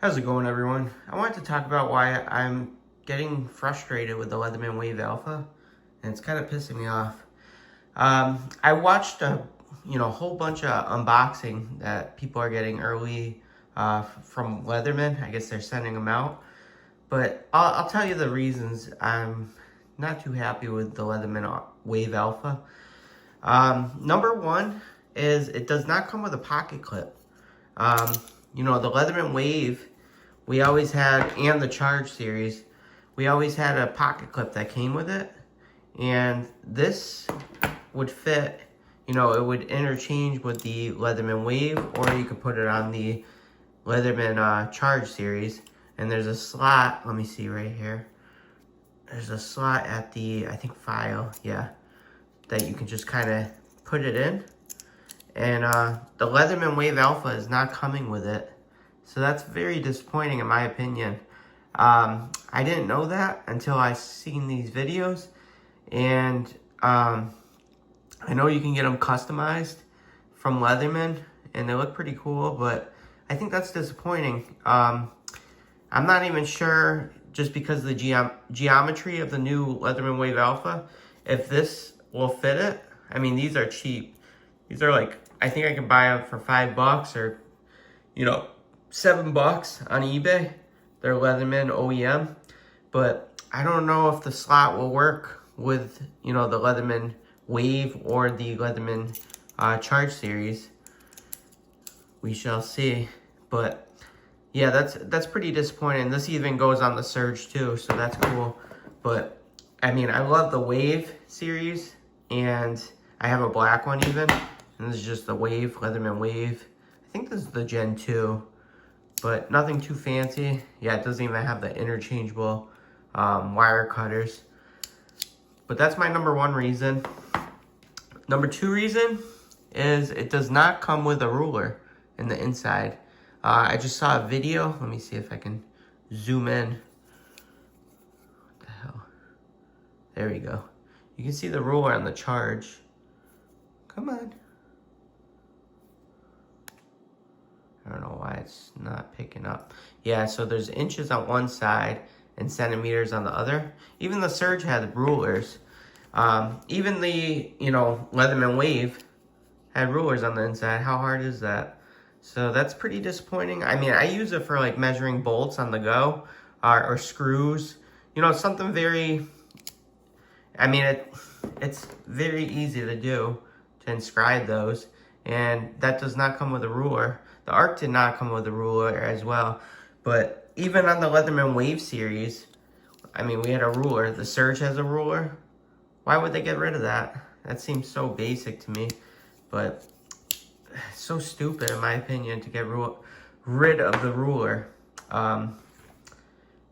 How's it going, everyone? I wanted to talk about why I'm getting frustrated with the Leatherman Wave Alpha, and it's kind of pissing me off. I watched a whole bunch of unboxing that people are getting early from Leatherman. I guess they're sending them out, but I'll tell you the reasons I'm not too happy with the Leatherman Wave Alpha. Number one is it does not come with a pocket clip. The Leatherman Wave, we always had, and the Charge series, we always had a pocket clip that came with it. And this would fit, it would interchange with the Leatherman Wave, or you could put it on the Leatherman Charge series. And there's a slot, let me see right here. There's a slot at the, I think, file, yeah, that you can just kind of put it in. And the Leatherman Wave Alpha is not coming with it. So that's very disappointing in my opinion. I didn't know that until I seen these videos. And I know you can get them customized from Leatherman, and they look pretty cool, but I think that's disappointing. I'm not even sure, just because of the geometry of the new Leatherman Wave Alpha, if this will fit it. I mean, these are cheap. These are like, I think I can buy them for $5 or, $7 on eBay. They're Leatherman OEM, but I don't know if the slot will work with, the Leatherman Wave or the Leatherman Charge series. We shall see, but yeah, that's pretty disappointing. This even goes on the Surge too, so that's cool. But I mean, I love the Wave series, and I have a black one even. And this is just the Wave, Leatherman Wave. I think this is the Gen 2, but nothing too fancy. Yeah, it doesn't even have the interchangeable wire cutters. But that's my number one reason. Number two reason is it does not come with a ruler in the inside. I just saw a video. Let me see if I can zoom in. What the hell? There we go. You can see the ruler on the Charge. Come on. I don't know why it's not picking up. Yeah, so there's inches on one side and centimeters on the other. Even the Surge had rulers. Even the, Leatherman Wave had rulers on the inside. How hard is that? So that's pretty disappointing. I mean, I use it for like measuring bolts on the go, or screws. Something very, I mean, it's very easy to do, to inscribe those. And that does not come with a ruler. The Arc did not come with a ruler as well. But even on the Leatherman Wave series, I mean, we had a ruler. The Surge has a ruler. Why would they get rid of that? That seems so basic to me. But it's so stupid, in my opinion, to get rid of the ruler.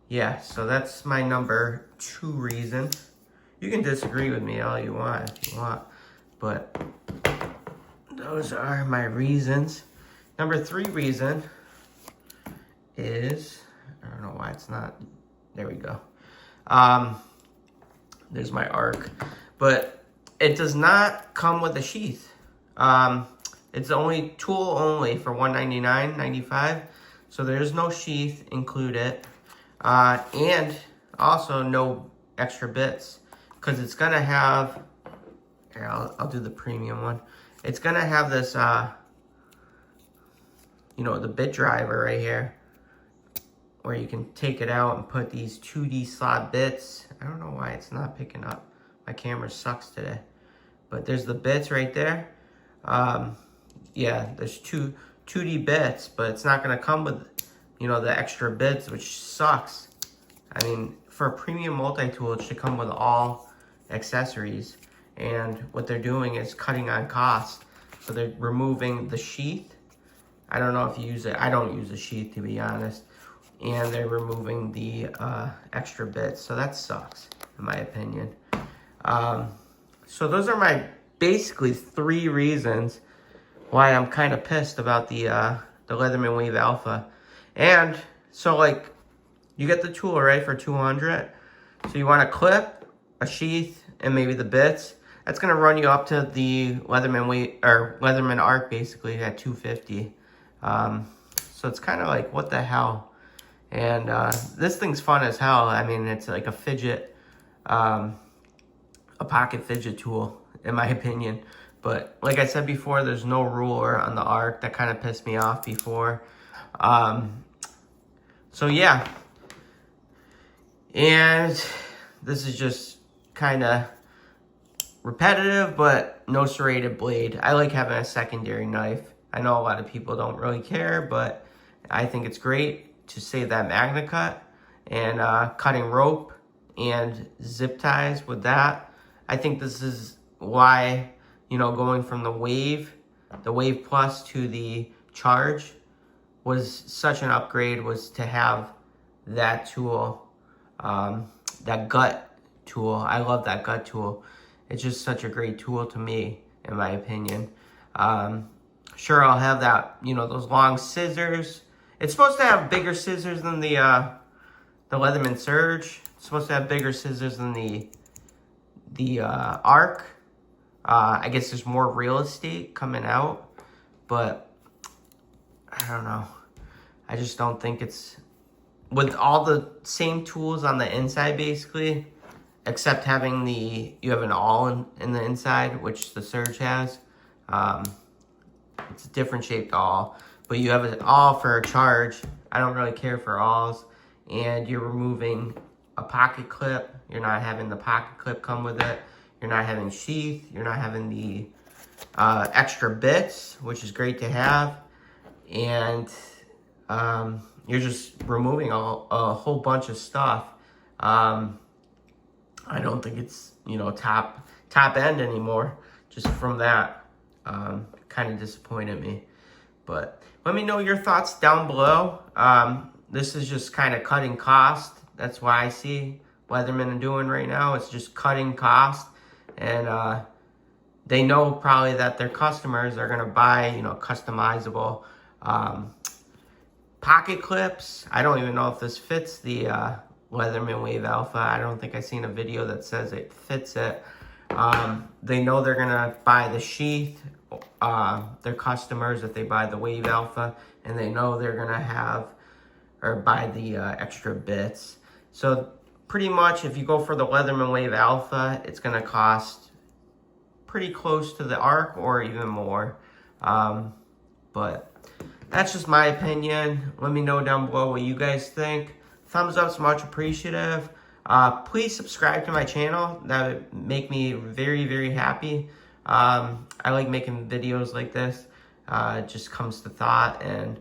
Yeah, so that's my number two reason. You can disagree with me all you want if you want. But those are my reasons. Number three reason is, I don't know why it's not, there we go. There's my Arc, but it does not come with a sheath. It's only tool only for $199.95, so there's no sheath included, and also no extra bits, because it's gonna have, here, I'll do the premium one. It's gonna have this, the bit driver right here, where you can take it out and put these 2D slot bits. I don't know why it's not picking up. My camera sucks today. But there's the bits right there. Yeah, there's 2D bits, but it's not gonna come with, the extra bits, which sucks. I mean, for a premium multi-tool, it should come with all accessories. And what they're doing is cutting on cost. So they're removing the sheath. I don't know if you use it. I don't use a sheath, to be honest. And they're removing the extra bits. So that sucks, in my opinion. So those are my basically three reasons why I'm kind of pissed about the Leatherman Wave Alpha. And so, like, you get the tool, right, for $200. So you want a clip, a sheath, and maybe the bits. That's gonna run you up to the Leatherman Wave, or Leatherman Arc, basically at $250. So it's kind of like, what the hell? And this thing's fun as hell. I mean, it's like a fidget, a pocket fidget tool, in my opinion. But like I said before, there's no ruler on the arc. That kind of pissed me off before. So yeah. And this is just kind of repetitive, but no serrated blade. I like having a secondary knife. I know a lot of people don't really care, but I think it's great to save that magnet cut. And cutting rope and zip ties with that. I think this is why, you know, going from the Wave Plus to the Charge was such an upgrade, was to have that tool, that gut tool. I love that gut tool. It's just such a great tool to me, in my opinion. Sure, I'll have that, you know, those long scissors. It's supposed to have bigger scissors than the Leatherman Surge. It's supposed to have bigger scissors than the Arc. I guess there's more real estate coming out, but I don't know. I just don't think it's, with all the same tools on the inside basically, except having you have an awl in the inside, which the Surge has. It's a different shaped awl, but you have an awl for a Charge. I don't really care for awls. And you're removing a pocket clip. You're not having the pocket clip come with it. You're not having sheath. You're not having the extra bits, which is great to have. And you're just removing a whole bunch of stuff. I don't think it's, you know, top end anymore. Just from that, kind of disappointed me. But let me know your thoughts down below. This is just kind of cutting cost. That's why I see Leatherman doing right now. It's just cutting cost. And they know probably that their customers are going to buy, you know, customizable pocket clips. I don't even know if this fits the Leatherman Wave Alpha. I don't think I've seen a video that says it fits it. They know they're going to buy the sheath, their customers, if they buy the Wave Alpha. And they know they're going to have, or buy the extra bits. So pretty much if you go for the Leatherman Wave Alpha, it's going to cost pretty close to the Arc or even more. But that's just my opinion. Let me know down below what you guys think. Thumbs up's much appreciative. Please subscribe to my channel. That would make me very, very happy. I like making videos like this. It just comes to thought, and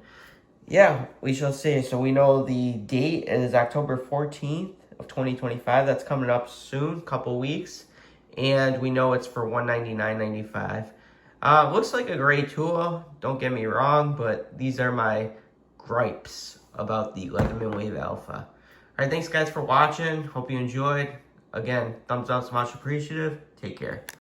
yeah, we shall see. So we know the date is October 14th of 2025. That's coming up soon, couple weeks. And we know it's for $199.95. Looks like a great tool, don't get me wrong, but these are my gripes about the Leatherman Wave Alpha. Alright, thanks guys for watching. Hope you enjoyed. Again, thumbs up, much appreciative. Take care.